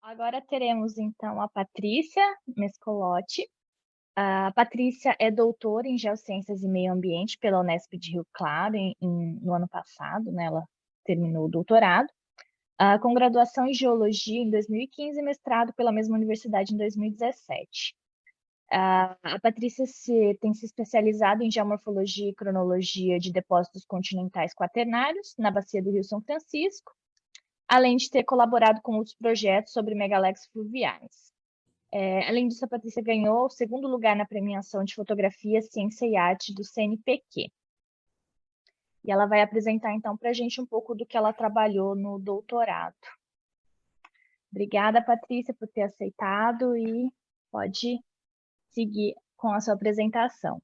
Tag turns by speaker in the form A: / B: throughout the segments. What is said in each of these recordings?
A: Agora teremos então a Patrícia Mescolotti. A Patrícia é doutora em Geociências e Meio Ambiente pela Unesp de Rio Claro no ano passado, né, ela terminou o doutorado, com graduação em Geologia em 2015 e mestrado pela mesma universidade em 2017. A Patrícia tem se especializado em geomorfologia e cronologia de depósitos continentais quaternários na bacia do Rio São Francisco, além de ter colaborado com outros projetos sobre megalex fluviais. Além disso, a Patrícia ganhou o segundo lugar na premiação de fotografia, ciência e arte do CNPq. E ela vai apresentar, então, para a gente um pouco do que ela trabalhou no doutorado. Obrigada, Patrícia, por ter aceitado e pode seguir com a sua apresentação.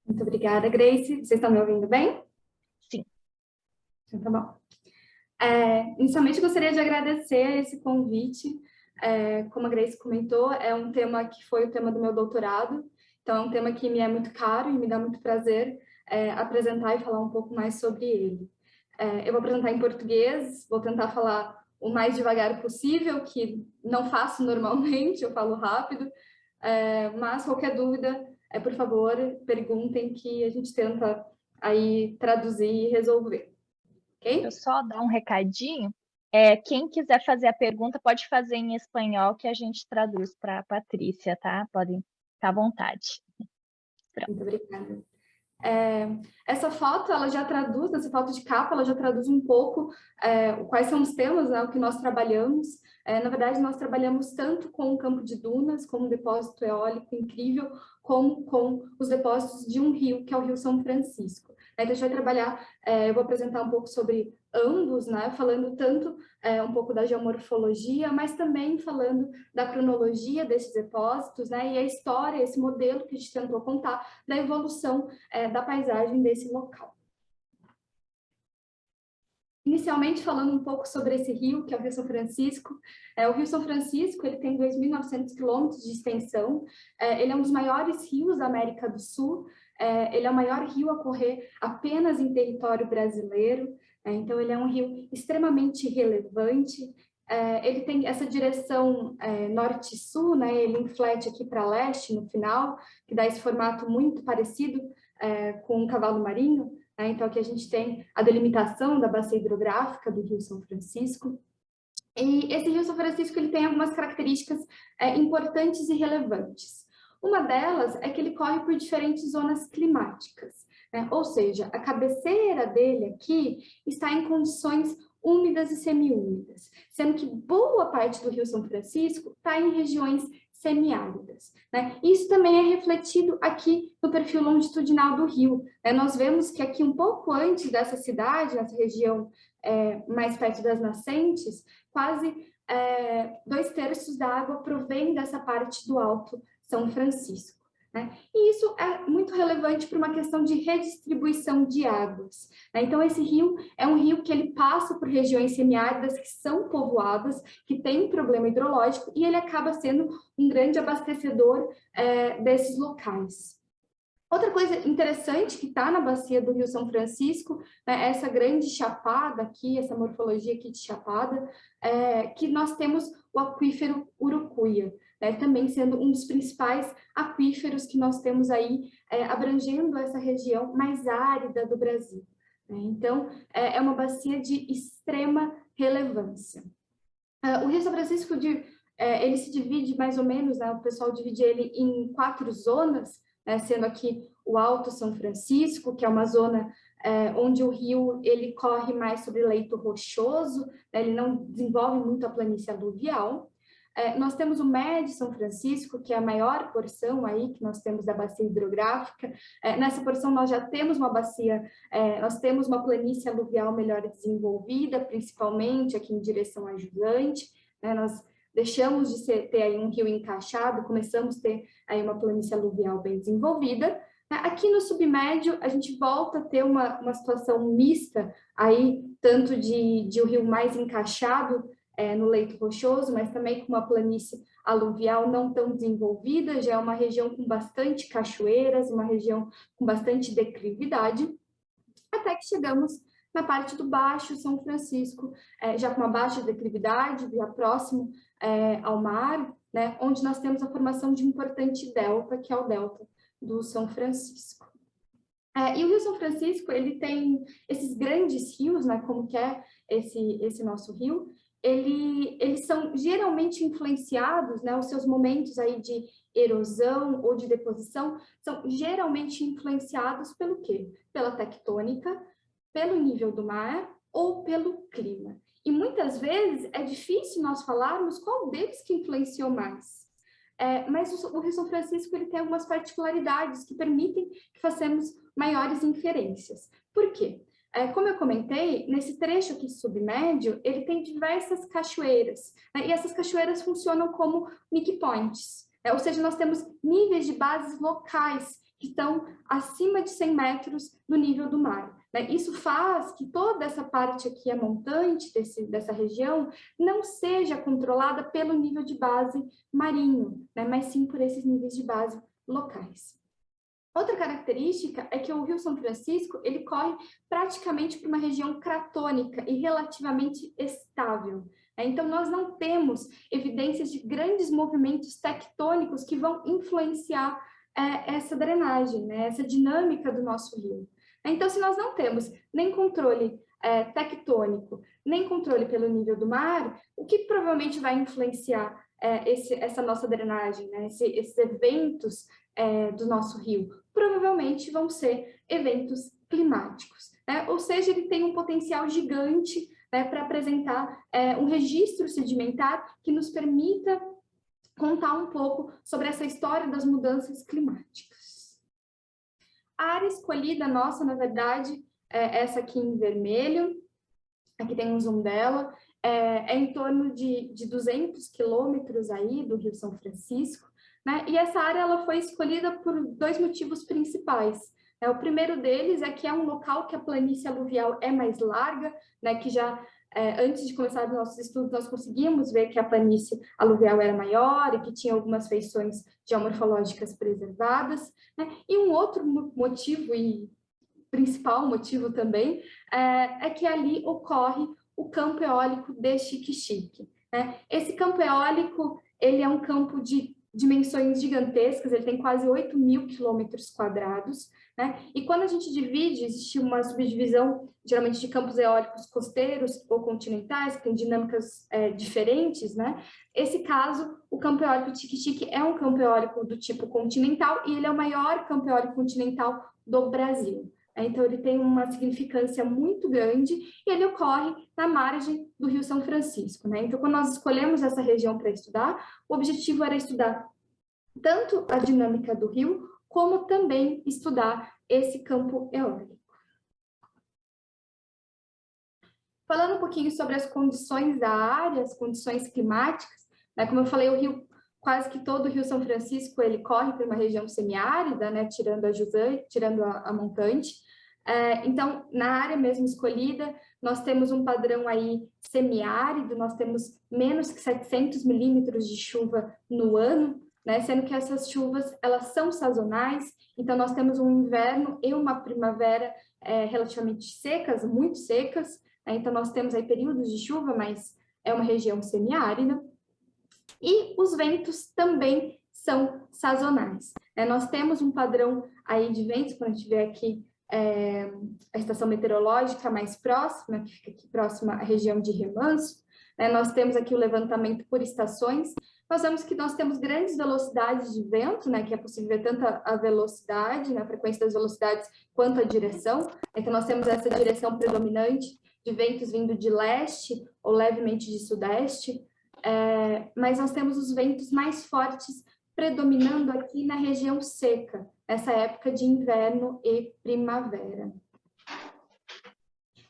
B: Muito obrigada, Grace. Vocês estão me ouvindo bem?
A: Sim.
B: Então, tá bom. Inicialmente, gostaria de agradecer esse convite. Como a Grace comentou, é um tema que foi o tema do meu doutorado, então é um tema que me é muito caro e me dá muito prazer apresentar e falar um pouco mais sobre ele. Eu vou apresentar em português, vou tentar falar o mais devagar possível, que não faço normalmente, eu falo rápido, mas qualquer dúvida, por favor, perguntem que a gente tenta aí traduzir e resolver.
A: Deixa eu só dar um recadinho. Quem quiser fazer a pergunta pode fazer em espanhol que a gente traduz para a Patrícia, tá? Podem ficar à vontade. Pronto.
B: Muito obrigada. Essa foto, essa foto de capa, ela já traduz um pouco quais são os temas, né, o que nós trabalhamos. Na verdade, nós trabalhamos tanto com o campo de dunas, com um depósito eólico incrível, como com os depósitos de um rio, que é o Rio São Francisco. Então, a gente vai trabalhar, eu vou apresentar um pouco sobre ambos, né, falando tanto um pouco da geomorfologia, mas também falando da cronologia desses depósitos, né, e a história, esse modelo que a gente tentou contar da evolução da paisagem desse local. Inicialmente, falando um pouco sobre esse rio, que é o Rio São Francisco. O Rio São Francisco ele tem 2.900 quilômetros de extensão, ele é um dos maiores rios da América do Sul, ele é o maior rio a correr apenas em território brasileiro, então ele é um rio extremamente relevante. Ele tem essa direção norte-sul, né? Ele inflete aqui para leste no final, que dá esse formato muito parecido com um cavalo marinho. Então, aqui a gente tem a delimitação da bacia hidrográfica do Rio São Francisco. E esse Rio São Francisco ele tem algumas características importantes e relevantes. Uma delas é que ele corre por diferentes zonas climáticas, né? Ou seja, a cabeceira dele aqui está em condições úmidas e semiúmidas, sendo que boa parte do Rio São Francisco está em regiões semiáridas, né? Isso também é refletido aqui no perfil longitudinal do rio, né? Nós vemos que aqui um pouco antes dessa cidade, nessa região mais perto das nascentes, quase 2/3 da água provém dessa parte do Alto São Francisco, né? E isso é muito relevante para uma questão de redistribuição de águas, né? Então, esse rio é um rio que ele passa por regiões semiáridas que são povoadas, que têm problema hidrológico, e ele acaba sendo um grande abastecedor desses locais. Outra coisa interessante que está na bacia do Rio São Francisco, né, essa grande chapada aqui, essa morfologia aqui de chapada, que nós temos o aquífero Urucuia, né, também sendo um dos principais aquíferos que nós temos aí, abrangendo essa região mais árida do Brasil, né? Então, é uma bacia de extrema relevância. O Rio São Francisco, ele se divide mais ou menos, né, o pessoal divide ele em 4 zonas, sendo aqui o Alto São Francisco, que é uma zona onde o rio ele corre mais sobre leito rochoso, né, ele não desenvolve muito a planície aluvial. Nós temos o Médio São Francisco, que é a maior porção aí que nós temos da bacia hidrográfica. Nessa porção nós já temos uma bacia, nós temos uma planície aluvial melhor desenvolvida, principalmente aqui em direção a Jusante, né, nós deixamos de ter aí um rio encaixado, começamos a ter aí uma planície aluvial bem desenvolvida. Aqui no submédio, a gente volta a ter uma situação mista, aí, tanto de um rio mais encaixado no leito rochoso, mas também com uma planície aluvial não tão desenvolvida, já é uma região com bastante cachoeiras, uma região com bastante declividade, até que chegamos na parte do Baixo São Francisco, já com uma baixa declividade, já próximo ao mar, né, onde nós temos a formação de um importante delta, que é o delta do São Francisco. E o Rio São Francisco, ele tem esses grandes rios, né, como que é esse nosso rio, eles são geralmente influenciados, né, os seus momentos aí de erosão ou de deposição, são geralmente influenciados pelo quê? Pela tectônica, pelo nível do mar ou pelo clima. E muitas vezes é difícil nós falarmos qual deles que influenciou mais. Mas o Rio São Francisco ele tem algumas particularidades que permitem que façamos maiores inferências. Por quê? Como eu comentei, nesse trecho aqui submédio, ele tem diversas cachoeiras, né? E essas cachoeiras funcionam como midpoints, ou seja, nós temos níveis de bases locais que estão acima de 100 metros do nível do mar. Né? Isso faz que toda essa parte aqui, a montante dessa região, não seja controlada pelo nível de base marinho, né? Mas sim por esses níveis de base locais. Outra característica é que o Rio São Francisco ele corre praticamente por uma região cratônica e relativamente estável. Então, nós não temos evidências de grandes movimentos tectônicos que vão influenciar essa drenagem, né? Essa dinâmica do nosso rio. Então, se nós não temos nem controle tectônico, nem controle pelo nível do mar, o que provavelmente vai influenciar essa nossa drenagem, né? Esses eventos do nosso rio? Provavelmente vão ser eventos climáticos, né? Ou seja, ele tem um potencial gigante, né, para apresentar um registro sedimentar que nos permita contar um pouco sobre essa história das mudanças climáticas. A área escolhida nossa, na verdade, é essa aqui em vermelho, aqui tem um zoom dela, é em torno de 200 quilômetros aí do Rio São Francisco, né? E essa área ela foi escolhida por dois motivos principais. O primeiro deles é que é um local que a planície aluvial é mais larga, né? Que já antes de começar os nossos estudos nós conseguimos ver que a planície aluvial era maior e que tinha algumas feições geomorfológicas preservadas, né? E um outro motivo e principal motivo também é que ali ocorre o campo eólico de Xique-Xique, né? Esse campo eólico ele é um campo de dimensões gigantescas, ele tem quase 8.000 quilômetros quadrados, né? E quando a gente divide, existe uma subdivisão, geralmente de campos eólicos costeiros ou continentais, que tem dinâmicas diferentes, né? Esse caso, o campo eólico de Xique-Xique é um campo eólico do tipo continental e ele é o maior campo eólico continental do Brasil. Então, ele tem uma significância muito grande e ele ocorre na margem do Rio São Francisco, né? Então, quando nós escolhemos essa região para estudar, o objetivo era estudar tanto a dinâmica do rio, como também estudar esse campo eólico. Falando um pouquinho sobre as condições da área, as condições climáticas, né? Como eu falei, o rio, quase que todo o Rio São Francisco, ele corre por uma região semiárida, né? Tirando a jusante, tirando a montante. Então, na área mesmo escolhida, nós temos um padrão aí semiárido, nós temos menos que 700 milímetros de chuva no ano, né? Sendo que essas chuvas, elas são sazonais, então nós temos um inverno e uma primavera relativamente secas, muito secas, né? Então nós temos aí períodos de chuva, mas é uma região semiárida. E os ventos também são sazonais. Nós temos um padrão aí de ventos, quando a gente vê aqui a estação meteorológica mais próxima, que fica aqui próxima à região de Remanso, nós temos aqui o levantamento por estações, nós vemos que nós temos grandes velocidades de vento, que é possível ver tanto a velocidade, a frequência das velocidades, quanto a direção. Então, nós temos essa direção predominante de ventos vindo de leste ou levemente de sudeste, mas nós temos os ventos mais fortes predominando aqui na região seca, nessa época de inverno e primavera.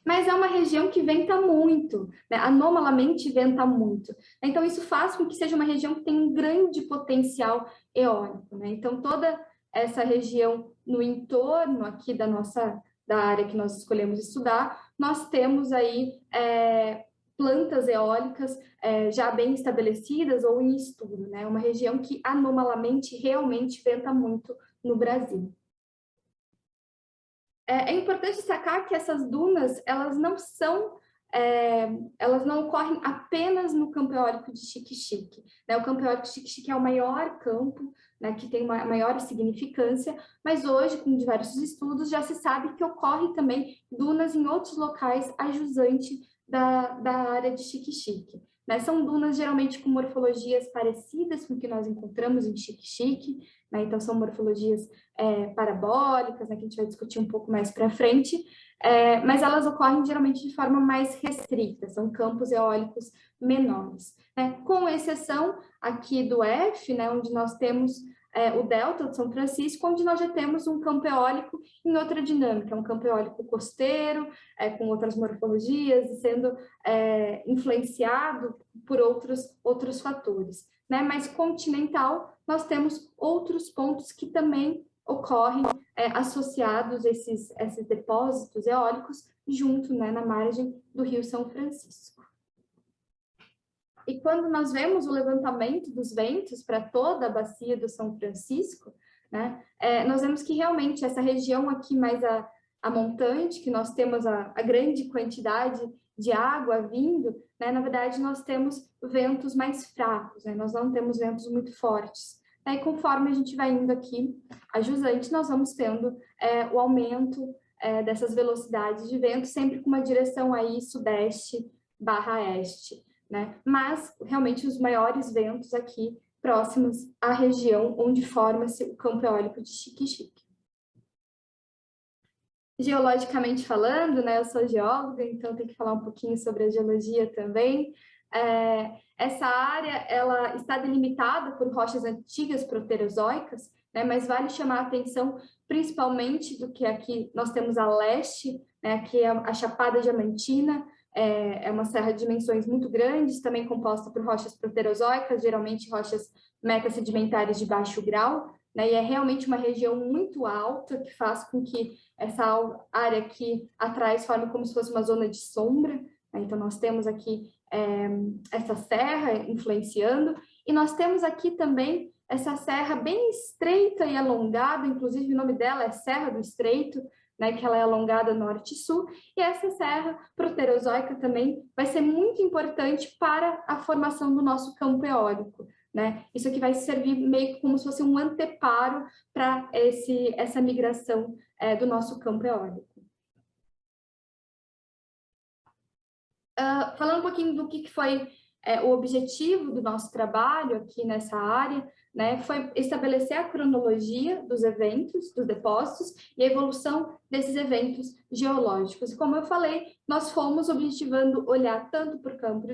B: Mas é uma região que venta muito, né? Anomalamente venta muito. Então, isso faz com que seja uma região que tem um grande potencial eólico, né? Então, toda essa região no entorno aqui da área que nós escolhemos estudar, nós temos aí plantas eólicas já bem estabelecidas ou em estudo, né? Uma região que anomalamente realmente venta muito no Brasil. É importante destacar que essas dunas, elas não ocorrem apenas no campo eólico de Xique-Xique, né? O campo eólico de Xique-Xique é o maior campo, né, que tem uma maior significância, mas hoje, com diversos estudos, já se sabe que ocorre também dunas em outros locais adjacentes da área de Xique-Xique. Né? São dunas geralmente com morfologias parecidas com o que nós encontramos em Xique-Xique, né? Então são morfologias parabólicas, né, que a gente vai discutir um pouco mais para frente, mas elas ocorrem geralmente de forma mais restrita, são campos eólicos menores, né? Com exceção aqui do F, né, onde nós temos o delta de São Francisco, onde nós já temos um campo eólico em outra dinâmica, um campo eólico costeiro, com outras morfologias, sendo influenciado por outros fatores, né? Mas continental, nós temos outros pontos que também ocorrem associados a esses depósitos eólicos junto, né, na margem do Rio São Francisco. E quando nós vemos o levantamento dos ventos para toda a bacia do São Francisco, né, nós vemos que realmente essa região aqui mais a montante, que nós temos a grande quantidade de água vindo, né, na verdade nós temos ventos mais fracos, né, nós não temos ventos muito fortes. E conforme a gente vai indo aqui a jusante, nós vamos tendo o aumento dessas velocidades de vento, sempre com uma direção aí sudeste/este, né? Mas, realmente, os maiores ventos aqui próximos à região onde forma-se o campo eólico de Xique-Xique. Geologicamente falando, né, eu sou geóloga, então tenho que falar um pouquinho sobre a geologia também. Essa área ela está delimitada por rochas antigas proterozoicas, né, mas vale chamar a atenção principalmente do que aqui nós temos a leste, né, que é a Chapada Diamantina, é uma serra de dimensões muito grandes, também composta por rochas proterozoicas, geralmente rochas metasedimentares de baixo grau, né, e é realmente uma região muito alta que faz com que essa área aqui atrás forme como se fosse uma zona de sombra, né? Então nós temos aqui essa serra influenciando, e nós temos aqui também essa serra bem estreita e alongada, inclusive o nome dela é Serra do Estreito, né, que ela é alongada norte e sul, e essa serra proterozoica também vai ser muito importante para a formação do nosso campo eólico, né? Isso aqui vai servir meio como se fosse um anteparo para essa migração do nosso campo eólico. Falando um pouquinho do que foi o objetivo do nosso trabalho aqui nessa área, né, foi estabelecer a cronologia dos eventos, dos depósitos e a evolução desses eventos geológicos. E como eu falei, nós fomos objetivando olhar tanto para o campo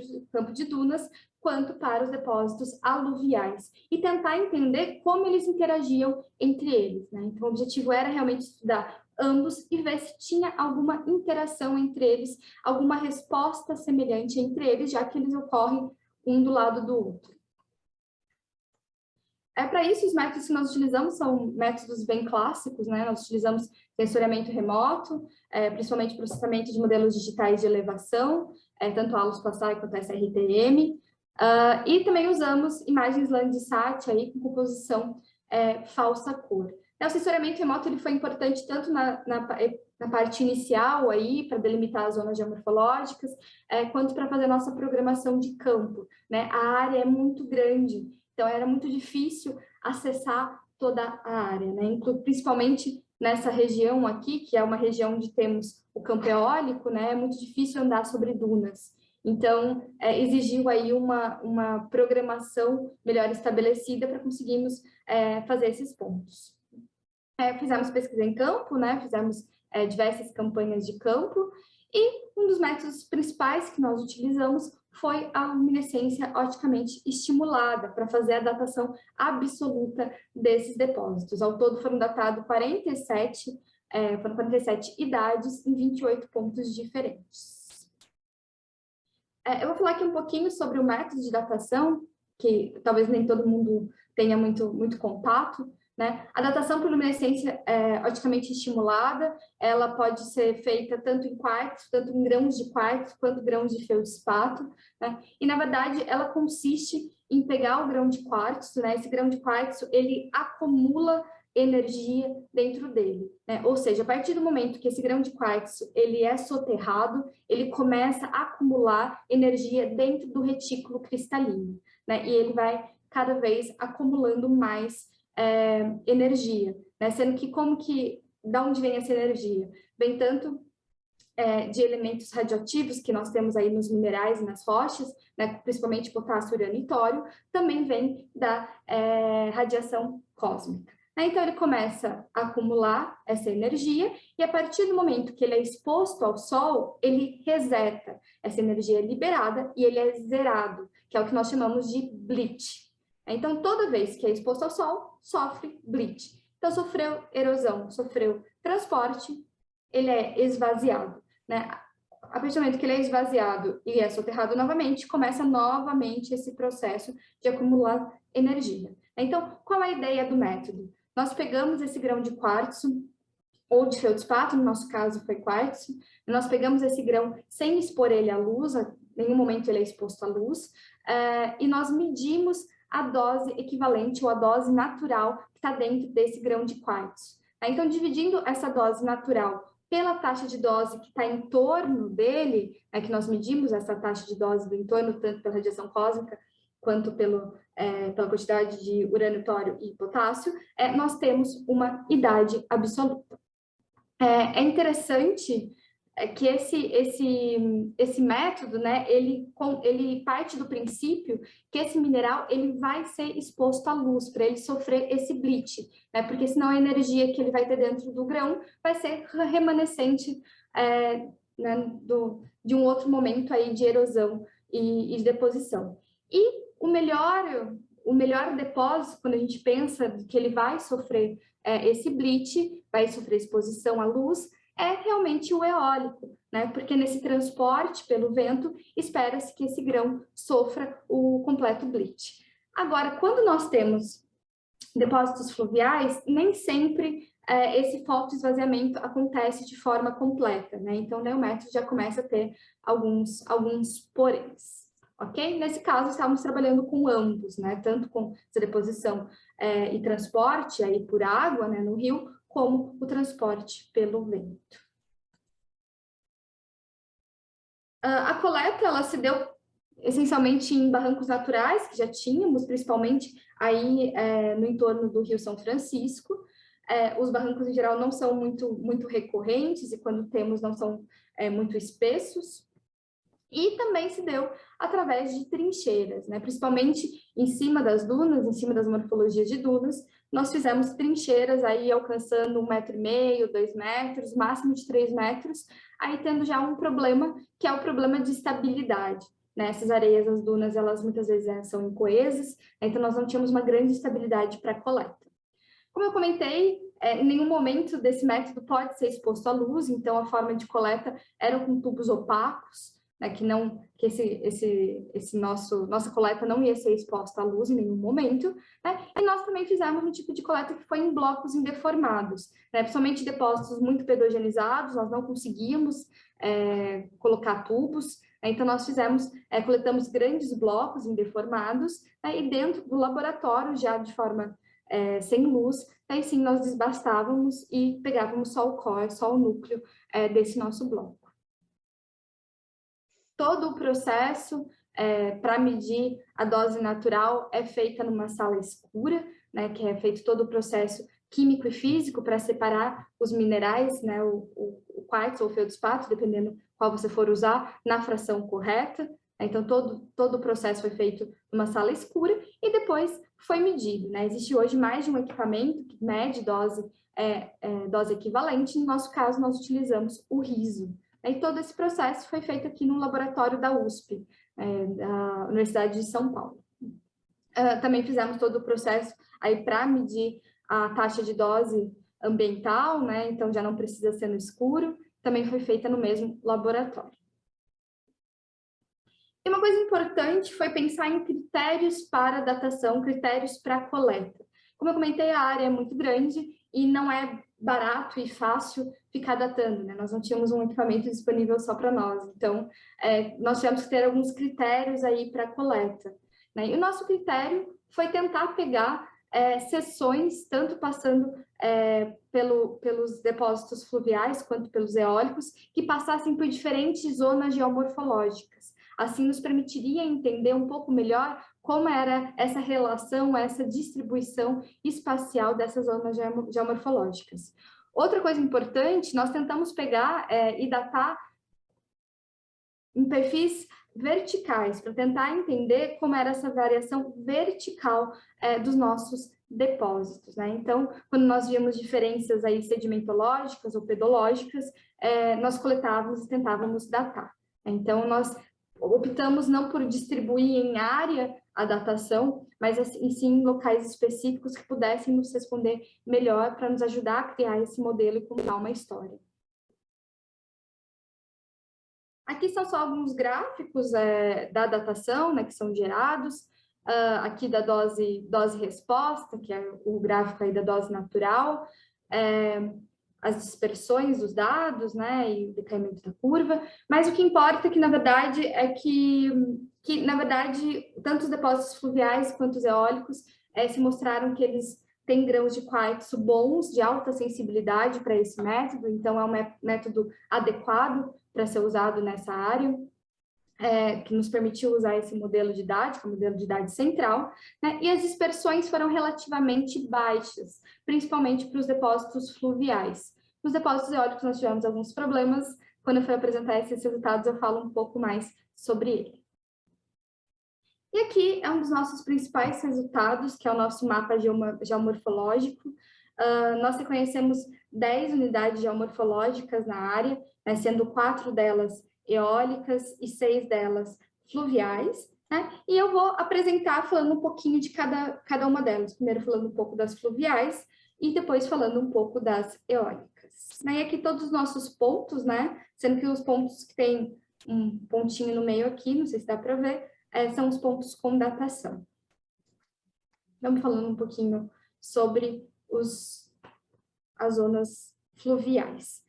B: de dunas quanto para os depósitos aluviais e tentar entender como eles interagiam entre eles, né? Então, o objetivo era realmente estudar ambos e ver se tinha alguma interação entre eles, alguma resposta semelhante entre eles, já que eles ocorrem um do lado do outro. Para isso, os métodos que nós utilizamos são métodos bem clássicos, né? Nós utilizamos sensoriamento remoto, principalmente processamento de modelos digitais de elevação, tanto a ALOS-PASSAR quanto a SRTM, e também usamos imagens Landsat aí com composição falsa cor. O sensoriamento remoto ele foi importante tanto na parte inicial aí para delimitar as zonas geomorfológicas, quanto para fazer a nossa programação de campo, né? A área é muito grande, então era muito difícil acessar toda a área, né? Principalmente nessa região aqui, que é uma região onde temos o campo eólico, né? É muito difícil andar sobre dunas. Então, exigiu aí uma programação melhor estabelecida para conseguirmos fazer esses pontos. Fizemos pesquisa em campo, né? Fizemos diversas campanhas de campo, e um dos métodos principais que nós utilizamos foi a luminescência oticamente estimulada para fazer a datação absoluta desses depósitos. Ao todo foram datados 47 idades em 28 pontos diferentes. Eu vou falar aqui um pouquinho sobre o método de datação, que talvez nem todo mundo tenha muito contato, né? A datação por luminescência oticamente estimulada, ela pode ser feita tanto em quartzo, tanto em grãos de quartzo, quanto grãos de feldspato, né? E, na verdade, ela consiste em pegar o grão de quartzo, né? Esse grão de quartzo, ele acumula energia dentro dele, né? Ou seja, a partir do momento que esse grão de quartzo ele é soterrado, ele começa a acumular energia dentro do retículo cristalino, né? E ele vai cada vez acumulando mais energia, né? Sendo que da onde vem essa energia? Vem tanto de elementos radioativos que nós temos aí nos minerais e nas rochas, né, principalmente potássio, urânio e tório, também vem da radiação cósmica. Então, ele começa a acumular essa energia e, a partir do momento que ele é exposto ao Sol, ele reseta. Essa energia é liberada e ele é zerado, que é o que nós chamamos de bleach. Então, toda vez que é exposto ao Sol, sofre bleach. Então, sofreu erosão, sofreu transporte, ele é esvaziado, né? A partir do momento que ele é esvaziado e é soterrado novamente, começa novamente esse processo de acumular energia. Então, qual é a ideia do método? Nós pegamos esse grão de quartzo, ou de feldspato, no nosso caso foi quartzo, nós pegamos esse grão sem expor ele à luz, em nenhum momento ele é exposto à luz, e nós medimos a dose equivalente ou a dose natural que está dentro desse grão de quartzo. Então, dividindo essa dose natural pela taxa de dose que está em torno dele, que nós medimos essa taxa de dose do entorno, tanto pela radiação cósmica quanto pela quantidade de urânio, tório e potássio, nós temos uma idade absoluta. É interessante que esse método, né, ele parte do princípio que esse mineral ele vai ser exposto à luz para ele sofrer esse bleach, né, porque senão a energia que ele vai ter dentro do grão vai ser remanescente né, de um outro momento aí de erosão e de deposição. E o melhor depósito, quando a gente pensa que ele vai sofrer esse bleach, vai sofrer exposição à luz, é realmente o eólico, né? Porque nesse transporte pelo vento, espera-se que esse grão sofra o completo bleach. Agora, quando nós temos depósitos fluviais, nem sempre esse fotoesvaziamento acontece de forma completa, né? Então, o método já começa a ter alguns poréns. Ok? Nesse caso, estávamos trabalhando com ambos, né? Tanto com essa deposição e transporte aí por água, né, no rio, como o transporte pelo vento. A coleta, ela se deu essencialmente em barrancos naturais, que já tínhamos, principalmente aí no entorno do Rio São Francisco. Os barrancos, em geral, não são muito recorrentes, e quando temos, não são muito espessos. E também se deu através de trincheiras, né? Principalmente em cima das dunas, em cima das morfologias de dunas, nós fizemos trincheiras aí alcançando 1,5 m, 2 metros, máximo de 3 metros, aí tendo já um problema, que é o problema de estabilidade, né? Essas areias, as dunas, elas muitas vezes são incoesas, então nós não tínhamos uma grande estabilidade para a coleta. Como eu comentei, em nenhum momento desse método pode ser exposto à luz, então a forma de coleta era com tubos opacos, né, que nossa coleta não ia ser exposta à luz em nenhum momento, né? E nós também fizemos um tipo de coleta que foi em blocos indeformados, né? Principalmente depósitos muito pedogenizados, nós não conseguíamos colocar tubos, então nós coletamos grandes blocos indeformados, né? E dentro do laboratório, já de forma sem luz, aí sim nós desbastávamos e pegávamos só o core, só o núcleo desse nosso bloco. Todo o processo para medir a dose natural é feita numa sala escura, né, que é feito todo o processo químico e físico para separar os minerais, né, o quartzo ou o feldspato, dependendo qual você for usar, na fração correta. Então, todo o processo foi feito numa sala escura e depois foi medido, né? Existe hoje mais de um equipamento que mede dose equivalente. No nosso caso, nós utilizamos o riso. E todo esse processo foi feito aqui no laboratório da USP, da Universidade de São Paulo. Também fizemos todo o processo aí para medir a taxa de dose ambiental, né? Então já não precisa ser no escuro, também foi feita no mesmo laboratório. E uma coisa importante foi pensar em critérios para datação, critérios para coleta. Como eu comentei, a área é muito grande e não é barato e fácil ficar datando, né? Nós não tínhamos um equipamento disponível só para nós, então nós tivemos que ter alguns critérios aí para coleta, né? E o nosso critério foi tentar pegar seções, tanto passando pelos depósitos fluviais quanto pelos eólicos, que passassem por diferentes zonas geomorfológicas. Assim, nos permitiria entender um pouco melhor como era essa relação, essa distribuição espacial dessas zonas geomorfológicas. Outra coisa importante, nós tentamos pegar e datar em perfis verticais, para tentar entender como era essa variação vertical dos nossos depósitos, né? Então, quando nós víamos diferenças aí sedimentológicas ou pedológicas, nós coletávamos e tentávamos datar. Então, nós optamos não por distribuir em área a datação, mas assim, sim em locais específicos que pudessem nos responder melhor para nos ajudar a criar esse modelo e contar uma história. Aqui são só alguns gráficos da datação, né, que são gerados. Aqui da dose-resposta, que é o gráfico aí da dose natural, as dispersões dos dados, né, e o decaimento da curva. Mas o que importa que, na verdade, na verdade, tanto os depósitos fluviais quanto os eólicos se mostraram que eles têm grãos de quartzo bons, de alta sensibilidade para esse método, então é um método adequado para ser usado nessa área, que nos permitiu usar esse modelo didático, o modelo de idade central, né? E as dispersões foram relativamente baixas, principalmente para os depósitos fluviais. Nos depósitos eólicos nós tivemos alguns problemas, quando eu for apresentar esses resultados eu falo um pouco mais sobre ele. E aqui é um dos nossos principais resultados, que é o nosso mapa geomorfológico. Nós reconhecemos 10 unidades geomorfológicas na área, né, sendo 4 delas eólicas e 6 delas fluviais, né? E eu vou apresentar falando um pouquinho de cada uma delas. Primeiro falando um pouco das fluviais e depois falando um pouco das eólicas. E aqui todos os nossos pontos, né? Sendo que os pontos que tem um pontinho no meio aqui, não sei se dá para ver, são os pontos com datação. Vamos falando um pouquinho sobre as zonas fluviais.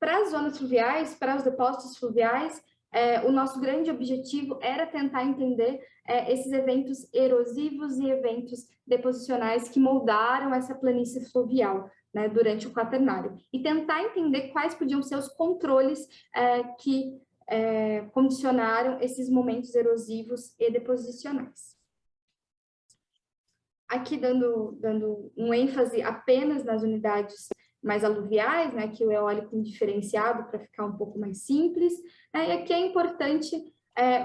B: Para as zonas fluviais, para os depósitos fluviais, o nosso grande objetivo era tentar entender esses eventos erosivos e eventos deposicionais que moldaram essa planície fluvial, né, durante o quaternário, e tentar entender quais podiam ser os controles que condicionaram esses momentos erosivos e deposicionais. Aqui dando um ênfase apenas nas unidades mais aluviais, né, que o eólico indiferenciado para ficar um pouco mais simples, né, e aqui é importante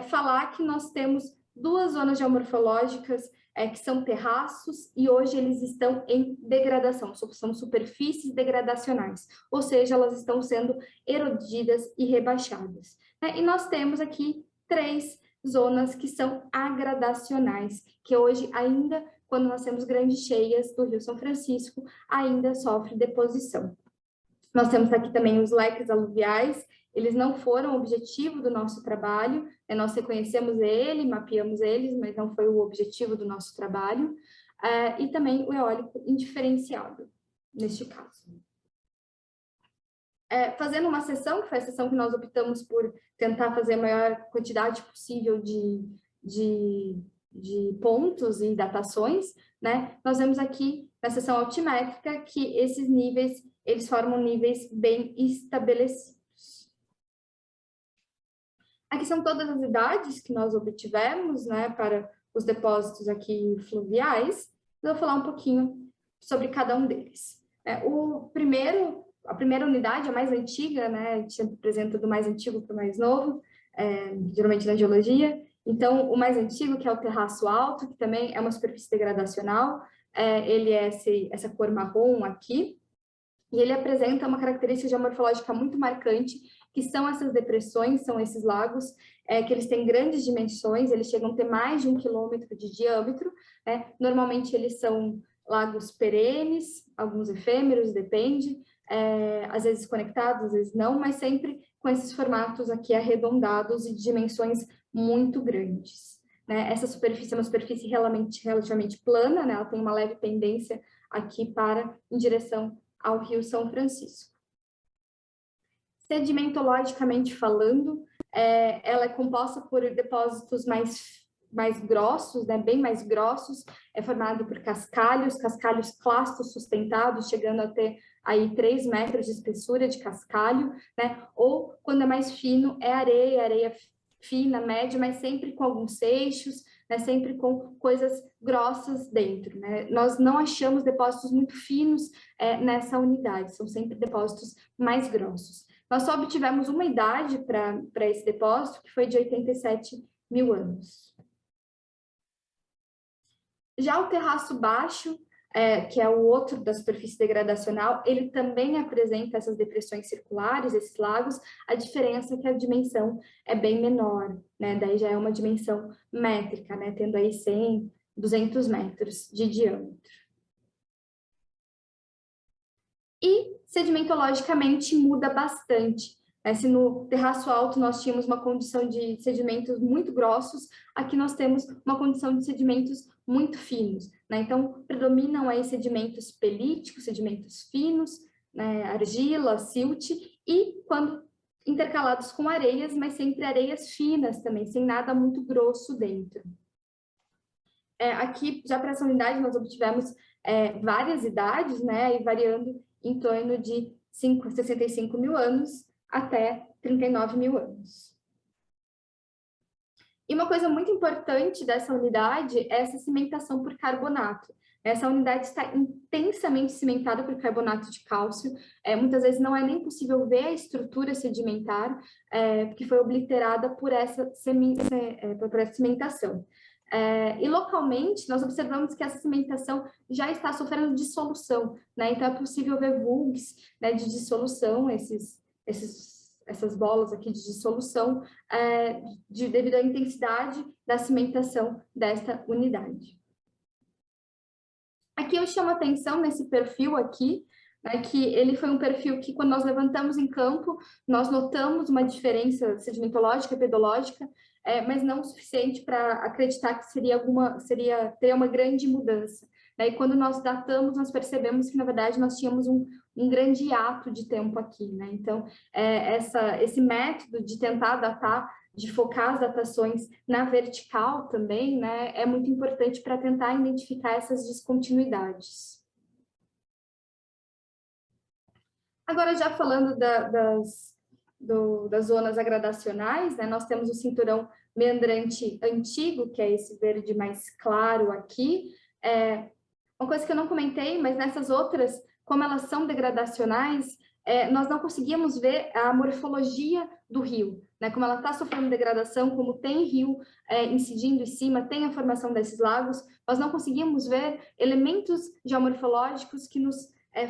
B: falar que nós temos 2 zonas geomorfológicas que são terraços e hoje eles estão em degradação, são superfícies degradacionais, ou seja, elas estão sendo erodidas e rebaixadas. E nós temos aqui 3 zonas que são agradacionais, que hoje ainda, quando nós temos grandes cheias do Rio São Francisco, ainda sofre deposição. Nós temos aqui também os leques aluviais, eles não foram o objetivo do nosso trabalho, nós reconhecemos ele, mapeamos eles, mas não foi o objetivo do nosso trabalho, e também o eólico indiferenciado, neste caso. Fazendo uma sessão, que foi a sessão que nós optamos por tentar fazer a maior quantidade possível de pontos e datações, né? Nós vemos aqui na seção altimétrica que esses níveis, eles formam níveis bem estabelecidos. Aqui são todas as idades que nós obtivemos, né, para os depósitos aqui fluviais. Eu vou falar um pouquinho sobre cada um deles. A primeira unidade, a mais antiga, né, a gente apresenta do mais antigo para o mais novo, geralmente na geologia. Então, o mais antigo, que é o terraço alto, que também é uma superfície degradacional, ele é essa cor marrom aqui, e ele apresenta uma característica geomorfológica muito marcante, que são essas depressões, são esses lagos, que eles têm grandes dimensões, eles chegam a ter mais de 1 quilômetro de diâmetro, né? Normalmente eles são lagos perenes, alguns efêmeros, depende, às vezes conectados, às vezes não, mas sempre com esses formatos aqui arredondados e de dimensões muito grandes. Né? Essa superfície é uma superfície relativamente plana, né? Ela tem uma leve pendência aqui em direção ao Rio São Francisco. Sedimentologicamente falando, ela é composta por depósitos mais mais grossos, né, bem mais grossos, é formado por cascalhos clastos sustentados, chegando a ter aí 3 metros de espessura de cascalho, né, ou quando é mais fino, é areia fina, média, mas sempre com alguns seixos, né, sempre com coisas grossas dentro, né. Nós não achamos depósitos muito finos nessa unidade, são sempre depósitos mais grossos. Nós só obtivemos uma idade para esse depósito, que foi de 87 mil anos. Já o terraço baixo, que é o outro da superfície degradacional, ele também apresenta essas depressões circulares, esses lagos, a diferença é que a dimensão é bem menor, né? Daí já é uma dimensão métrica, né? Tendo aí 100, 200 metros de diâmetro. E sedimentologicamente muda bastante. Se no terraço alto nós tínhamos uma condição de sedimentos muito grossos, aqui nós temos uma condição de sedimentos muito finos, né? Então, predominam aí sedimentos pelíticos, sedimentos finos, né? Argila, silt, e quando intercalados com areias, mas sempre areias finas também, sem nada muito grosso dentro. Aqui, já para essa unidade, nós obtivemos várias idades, né? E variando em torno de 65 mil anos até 39 mil anos. E uma coisa muito importante dessa unidade é essa cimentação por carbonato. Essa unidade está intensamente cimentada por carbonato de cálcio. Muitas vezes não é nem possível ver a estrutura sedimentar, porque foi obliterada por essa cimentação. E localmente, nós observamos que essa cimentação já está sofrendo dissolução, né? Então, é possível ver vulgues, né, de dissolução, essas bolas aqui de dissolução, devido à intensidade da cimentação desta unidade. Aqui eu chamo a atenção nesse perfil aqui, né, que ele foi um perfil que, quando nós levantamos em campo, nós notamos uma diferença sedimentológica e pedológica, mas não o suficiente para acreditar que teria uma grande mudança. E quando nós datamos, nós percebemos que, na verdade, nós tínhamos um grande hiato de tempo aqui, né? Então, esse método de tentar datar, de focar as datações na vertical também, né, é muito importante para tentar identificar essas descontinuidades. Agora, já falando das zonas agradacionais, né, nós temos o cinturão meandrante antigo, que é esse verde mais claro aqui. Uma coisa que eu não comentei, mas nessas outras, como elas são degradacionais, nós não conseguimos ver a morfologia do rio, né? Como ela está sofrendo degradação, como tem rio incidindo em cima, tem a formação desses lagos, nós não conseguimos ver elementos geomorfológicos que nos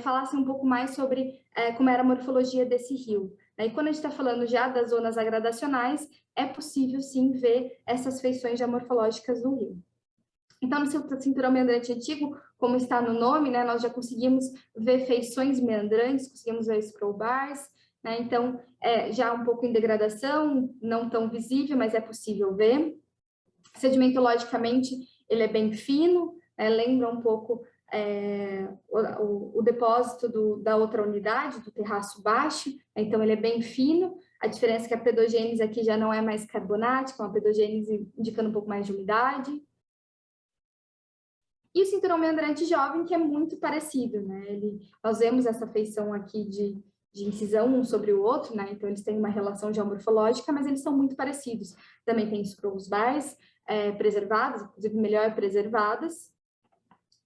B: falassem um pouco mais sobre como era a morfologia desse rio. E quando a gente está falando já das zonas agradacionais, é possível sim ver essas feições geomorfológicas do rio. Então, no cinturão meandrante antigo, como está no nome, né, nós já conseguimos ver feições meandrantes, conseguimos ver scroll bars, né, então, já um pouco em degradação, não tão visível, mas é possível ver. Sedimentologicamente, ele é bem fino, lembra um pouco o depósito da outra unidade, do terraço baixo, então ele é bem fino. A diferença é que a pedogênese aqui já não é mais carbonática, uma pedogênese indicando um pouco mais de umidade. E o cinturão meandrante jovem, que é muito parecido, né? Nós vemos essa feição aqui de incisão um sobre o outro, né? Então, eles têm uma relação geomorfológica, mas eles são muito parecidos. Também tem scrolls bars preservadas, inclusive melhor preservadas.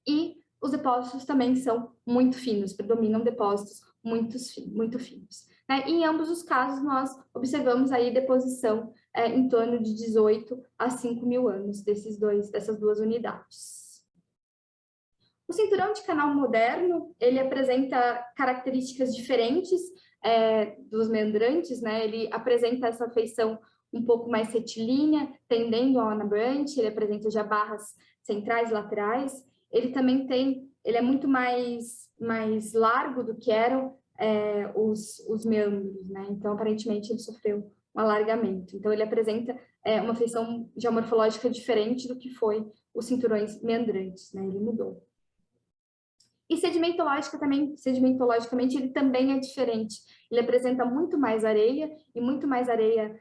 B: E os depósitos também são muito finos, predominam depósitos muito finos. Né? E em ambos os casos, nós observamos aí deposição em torno de 18 a 5 mil anos dessas duas unidades. O cinturão de canal moderno, ele apresenta características diferentes dos meandrantes, né? Ele apresenta essa feição um pouco mais retilínea, tendendo ao anabrante, ele apresenta já barras centrais e laterais. Ele também ele é muito mais largo do que eram os meandros, né? Então, aparentemente, ele sofreu um alargamento. Então, ele apresenta uma feição geomorfológica diferente do que foi os cinturões meandrantes, né? Ele mudou. E sedimentologicamente, ele também é diferente. Ele apresenta muito mais areia, e muito mais areia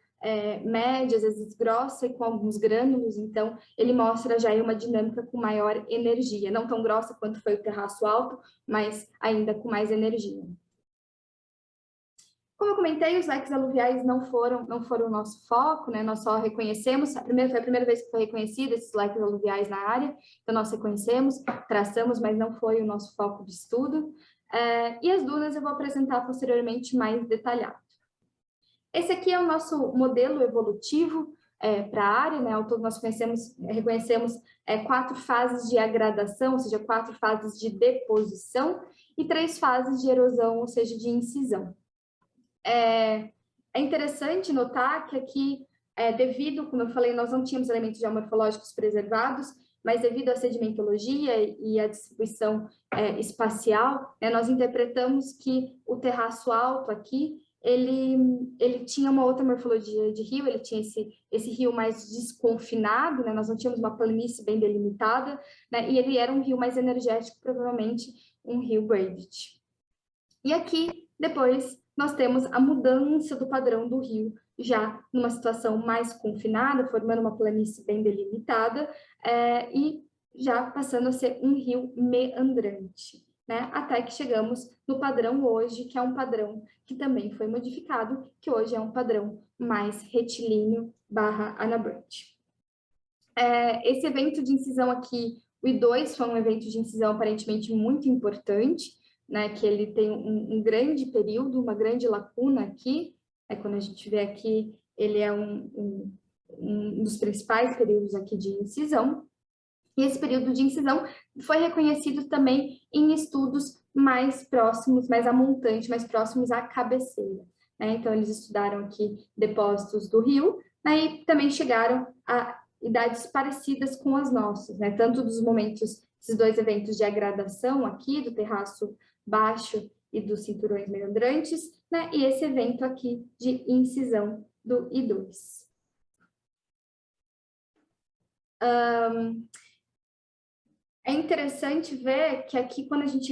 B: média, às vezes grossa e com alguns grânulos, então ele mostra já aí uma dinâmica com maior energia, não tão grossa quanto foi o terraço alto, mas ainda com mais energia. Como eu comentei, os leques aluviais não foram o nosso foco, né? Nós só reconhecemos, foi a primeira vez que foi reconhecido esses leques aluviais na área, então nós reconhecemos, traçamos, mas não foi o nosso foco de estudo. E as dunas eu vou apresentar posteriormente mais detalhado. Esse aqui é o nosso modelo evolutivo para a área, né? Ao todo nós reconhecemos 4 fases de agradação, ou seja, 4 fases de deposição, e 3 fases de erosão, ou seja, de incisão. É interessante notar que aqui, devido, como eu falei, nós não tínhamos elementos geomorfológicos preservados, mas devido à sedimentologia e à distribuição espacial, nós interpretamos que o terraço alto aqui, ele tinha uma outra morfologia de rio, ele tinha esse rio mais desconfinado, né? Nós não tínhamos uma planície bem delimitada, né? E ele era um rio mais energético, provavelmente um rio braided. E aqui, depois, nós temos a mudança do padrão do rio, já numa situação mais confinada, formando uma planície bem delimitada, e já passando a ser um rio meandrante, né? Até que chegamos no padrão hoje, que é um padrão que também foi modificado, que hoje é um padrão mais retilíneo / anabrante. Esse evento de incisão aqui, o I2, foi um evento de incisão aparentemente muito importante, né, que ele tem um grande período, uma grande lacuna aqui, quando a gente vê aqui, ele é um dos principais períodos aqui de incisão, e esse período de incisão foi reconhecido também em estudos mais próximos, mais a montante, mais próximos à cabeceira, né? Então, eles estudaram aqui depósitos do rio, né, e também chegaram a idades parecidas com as nossas, né? Tanto dos momentos, esses 2 eventos de agradação aqui, do terraço baixo e dos cinturões meandrantes, né? E esse evento aqui de incisão do I2. É interessante ver que aqui,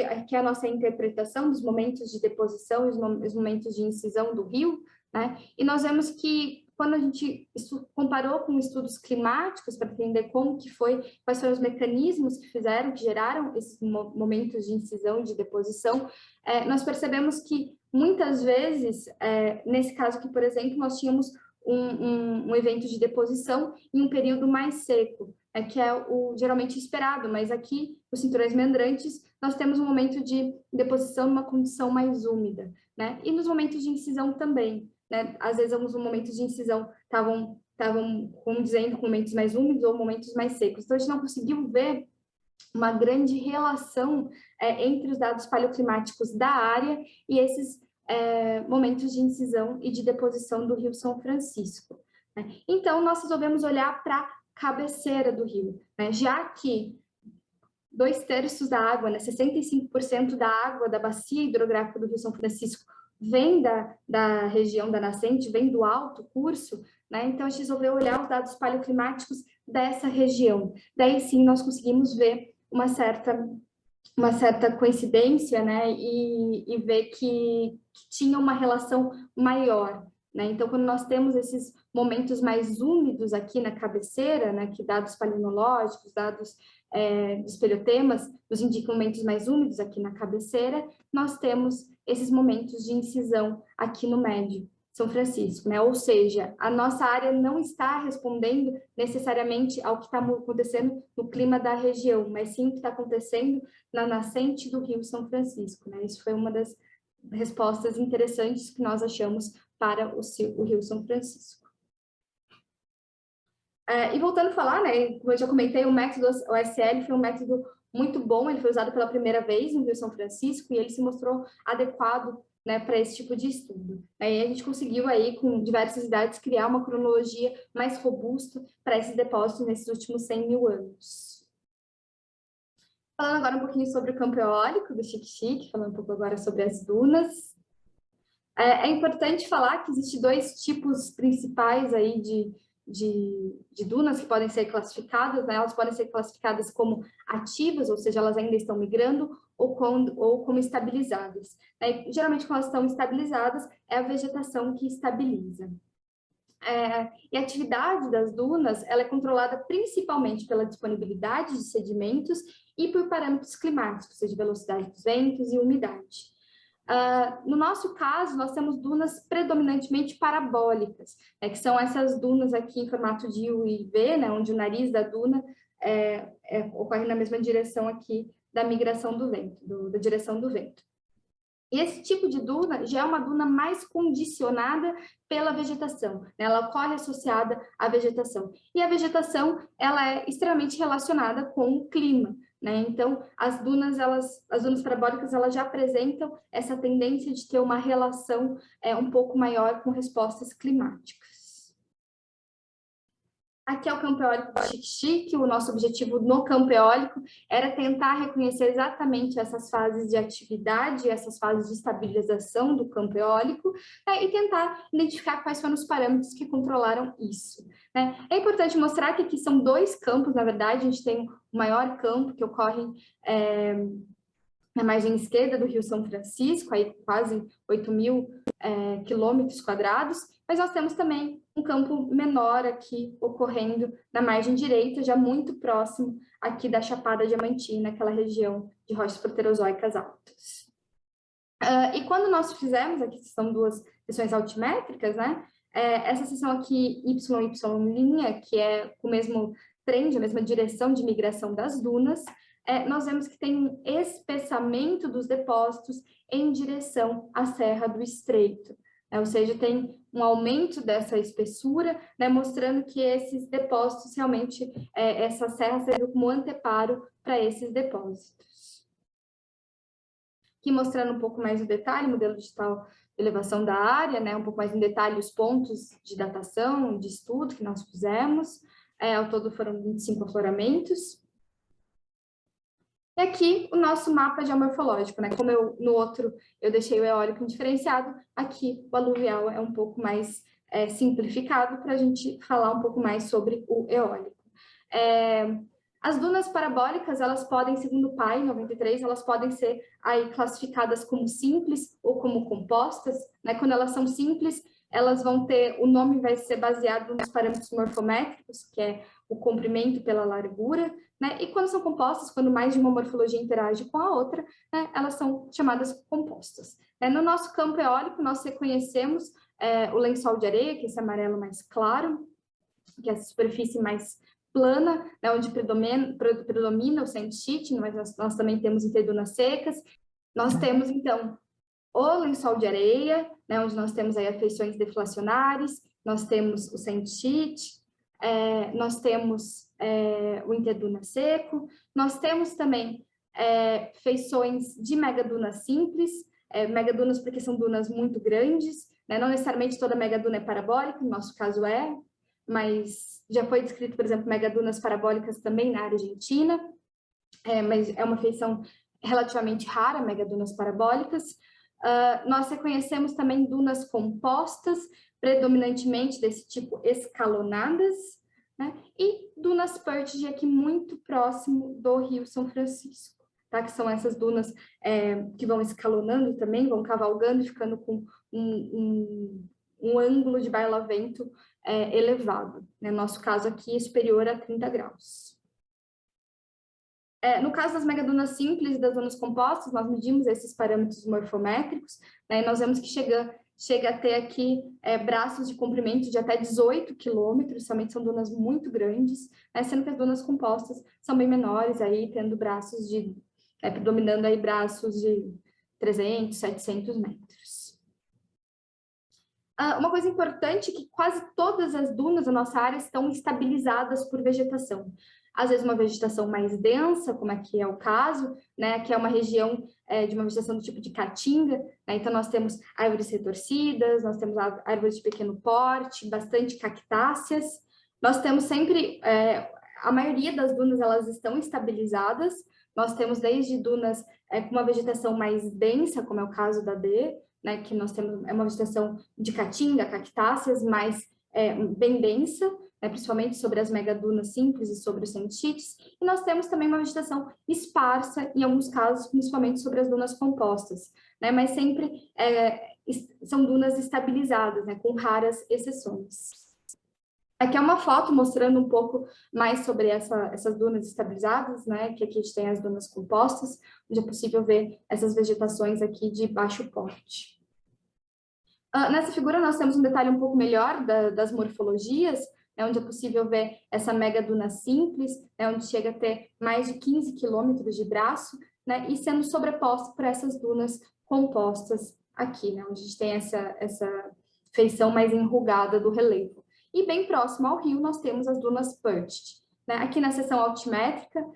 B: aqui é a nossa interpretação dos momentos de deposição e os momentos de incisão do rio, né? E nós vemos que quando a gente comparou com estudos climáticos para entender quais foram os mecanismos que geraram esses momentos de incisão e de deposição, nós percebemos que muitas vezes, nesse caso aqui, por exemplo, nós tínhamos um evento de deposição em um período mais seco, que é o geralmente esperado, mas aqui, os cinturões meandrantes, nós temos um momento de deposição numa condição mais úmida, né? E nos momentos de incisão também, né? Às vezes, alguns momentos de incisão estavam condizendo com momentos mais úmidos ou momentos mais secos. Então, a gente não conseguiu ver uma grande relação entre os dados paleoclimáticos da área e esses momentos de incisão e de deposição do Rio São Francisco, né? Então, nós resolvemos olhar para cabeceira do rio, né? Já que 2/3 da água, né, 65% da água da bacia hidrográfica do Rio São Francisco vem da região da nascente, vem do alto curso, né? Então a gente resolveu olhar os dados paleoclimáticos dessa região. Daí sim nós conseguimos ver uma certa coincidência, né? E ver que tinha uma relação maior, né? Então, quando nós temos esses momentos mais úmidos aqui na cabeceira, né, que dados palinológicos, dados de espeleotemas, nos indicam momentos mais úmidos aqui na cabeceira, nós temos esses momentos de incisão aqui no médio, São Francisco, né? Ou seja, a nossa área não está respondendo necessariamente ao que está acontecendo no clima da região, mas sim o que está acontecendo na nascente do Rio São Francisco, né? Isso foi uma das respostas interessantes que nós achamos para o Rio São Francisco. E voltando a falar, né, como eu já comentei, o método OSL foi um método muito bom, ele foi usado pela primeira vez no Rio São Francisco e ele se mostrou adequado, né, para esse tipo de estudo. Aí a gente conseguiu aí, com diversas idades, criar uma cronologia mais robusta para esses depósitos nesses últimos 100 mil anos. Falando agora um pouquinho sobre o campo eólico do Xique-Xique, falando um pouco agora sobre as dunas. É importante falar que existem 2 tipos principais aí de dunas que podem ser classificadas, né? Elas podem ser classificadas como ativas, ou seja, elas ainda estão migrando, ou como estabilizadas. Geralmente, quando elas estão estabilizadas, é a vegetação que estabiliza. E a atividade das dunas, ela é controlada principalmente pela disponibilidade de sedimentos e por parâmetros climáticos, ou seja, velocidade dos ventos e umidade. No nosso caso, nós temos dunas predominantemente parabólicas, que são essas dunas aqui em formato de U e V, né, onde o nariz da duna ocorre na mesma direção aqui da migração do vento, da direção do vento. E esse tipo de duna já é uma duna mais condicionada pela vegetação, né? Ela ocorre associada à vegetação. E a vegetação, ela é extremamente relacionada com o clima, né? Então, as dunas parabólicas, elas já apresentam essa tendência de ter uma relação um pouco maior com respostas climáticas. Aqui é o campo eólico do Xique-Xique. O nosso objetivo no campo eólico era tentar reconhecer exatamente essas fases de atividade, essas fases de estabilização do campo eólico, né, e tentar identificar quais foram os parâmetros que controlaram isso, né? É importante mostrar que aqui são 2 campos, na verdade. A gente tem o maior campo que ocorre na margem esquerda do Rio São Francisco, aí quase 8.000 quilômetros quadrados, mas nós temos também um campo menor aqui ocorrendo na margem direita, já muito próximo aqui da Chapada Diamantina, aquela região de rochas proterozoicas altas. E quando nós fizemos, aqui são 2 seções altimétricas, né? Essa seção aqui, YY', que é o mesmo trend, a mesma direção de migração das dunas, nós vemos que tem um espessamento dos depósitos em direção à Serra do Estreito, ou seja, tem um aumento dessa espessura, né, mostrando que esses depósitos realmente, essa serra serviu como anteparo para esses depósitos. Aqui mostrando um pouco mais o detalhe, modelo digital de elevação da área, né, um pouco mais em detalhe os pontos de datação, de estudo que nós fizemos, ao todo foram 25 afloramentos. E aqui o nosso mapa geomorfológico, né? Como no outro eu deixei o eólico indiferenciado, aqui o aluvial é um pouco mais simplificado para a gente falar um pouco mais sobre o eólico. As dunas parabólicas, elas podem, segundo o PAI 93, elas podem ser aí classificadas como simples ou como compostas, né? Quando elas são simples, elas vão ter, o nome vai ser baseado nos parâmetros morfométricos, que é o comprimento pela largura, né? E quando são compostas, quando mais de uma morfologia interage com a outra, né, elas são chamadas compostas. No nosso campo eólico, nós reconhecemos o lençol de areia, que é esse amarelo mais claro, que é a superfície mais plana, né, onde predomina o sandstite, mas nós também temos interdunas secas. Nós temos, então, o lençol de areia, né, onde nós temos aí as feições deflacionares, nós temos o sandstite, nós temos o interduna seco, nós temos também feições de megaduna simples, megadunas porque são dunas muito grandes, né? Não necessariamente toda megaduna é parabólica, no nosso caso mas já foi descrito, por exemplo, megadunas parabólicas também na Argentina, mas é uma feição relativamente rara, megadunas parabólicas. Nós reconhecemos também dunas compostas, predominantemente desse tipo escalonadas, né? E dunas Purchase aqui muito próximo do Rio São Francisco, tá? Que são essas dunas que vão escalonando também, vão cavalgando, ficando com um ângulo de bailavento elevado, né? No nosso caso aqui, superior a 30 graus. No caso das megadunas simples e das dunas compostas, nós medimos esses parâmetros morfométricos, né, e nós vemos que chega a ter aqui braços de comprimento de até 18 quilômetros, somente são dunas muito grandes, né, sendo que as dunas compostas são bem menores, aí tendo braços predominando aí braços de 300, 700 metros. Uma coisa importante é que quase todas as dunas da nossa área estão estabilizadas por vegetação. Às vezes uma vegetação mais densa, como aqui é o caso, né? Que é uma região de uma vegetação do tipo de caatinga, né? Então nós temos árvores retorcidas, nós temos árvores de pequeno porte, bastante cactáceas. Nós temos sempre, a maioria das dunas elas estão estabilizadas, nós temos desde dunas com uma vegetação mais densa, como é o caso da D, né, que nós temos uma vegetação de caatinga, cactáceas, mais bem densa, né, principalmente sobre as megadunas simples e sobre os sandstites, e nós temos também uma vegetação esparsa, em alguns casos, principalmente sobre as dunas compostas, né, mas sempre são dunas estabilizadas, né, com raras exceções. Aqui é uma foto mostrando um pouco mais sobre essas dunas estabilizadas, né? Que aqui a gente tem as dunas compostas, onde é possível ver essas vegetações aqui de baixo porte. Nessa figura nós temos um detalhe um pouco melhor das morfologias, onde é possível ver essa mega duna simples, onde chega a ter mais de 15 quilômetros de braço, né? E sendo sobreposto por essas dunas compostas aqui, né? Onde a gente tem essa feição mais enrugada do relevo. E bem próximo ao rio, nós temos as dunas perched, né? Aqui na seção altimétrica,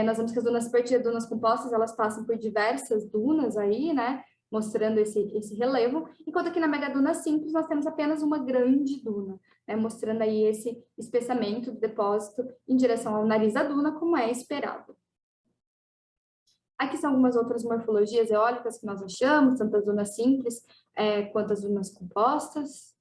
B: nós vemos que as dunas perched e as dunas compostas, elas passam por diversas dunas aí, né? Mostrando esse relevo, enquanto aqui na megaduna simples nós temos apenas uma grande duna, né? Mostrando aí esse espessamento do depósito em direção ao nariz da duna, como é esperado. Aqui são algumas outras morfologias eólicas que nós achamos, tanto as dunas simples quanto as dunas compostas.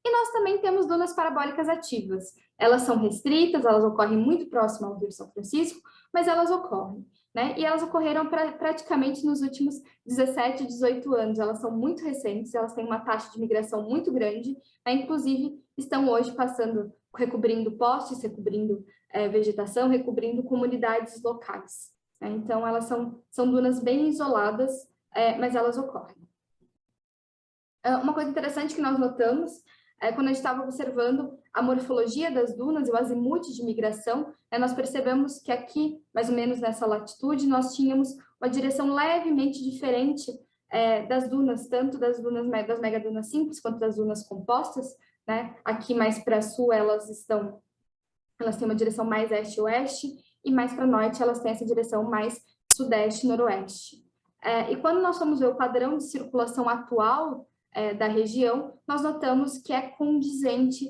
B: E nós também temos dunas parabólicas ativas. Elas são restritas, elas ocorrem muito próximo ao Rio São Francisco, mas elas ocorrem, né? E elas ocorreram praticamente nos últimos 17, 18 anos. Elas são muito recentes, elas têm uma taxa de migração muito grande, né? Inclusive estão hoje recobrindo postes, recobrindo vegetação, recobrindo comunidades locais, né? Então, elas são dunas bem isoladas, mas elas ocorrem. Uma coisa interessante que nós notamos quando a gente estava observando a morfologia das dunas e o azimute de migração, nós percebemos que aqui, mais ou menos nessa latitude, nós tínhamos uma direção levemente diferente das dunas, tanto das megadunas simples quanto das dunas compostas, né? Aqui mais para sul elas têm uma direção mais este-oeste, e mais para norte elas têm essa direção mais sudeste-noroeste. E quando nós fomos ver o padrão de circulação atual da região, nós notamos que é condizente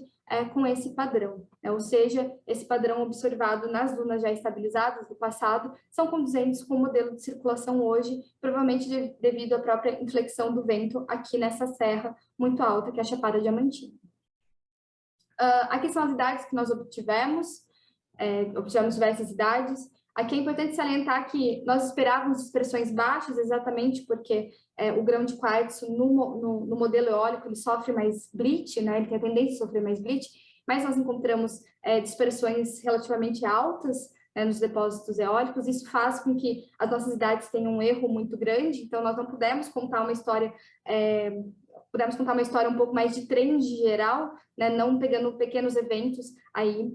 B: com esse padrão, né? Ou seja, esse padrão observado nas dunas já estabilizadas do passado são condizentes com o modelo de circulação hoje, provavelmente devido à própria inflexão do vento aqui nessa serra muito alta, que é a Chapada Diamantina. Aqui são as idades que nós obtivemos diversas idades. Aqui é importante salientar que nós esperávamos expressões baixas, exatamente porque o grão de quartzo no modelo eólico ele sofre mais bleach, né? Ele tem a tendência a sofrer mais bleach, mas nós encontramos dispersões relativamente altas nos depósitos eólicos. Isso faz com que as nossas idades tenham um erro muito grande, então nós não pudemos contar uma história um pouco mais de trend geral, né? Não pegando pequenos eventos aí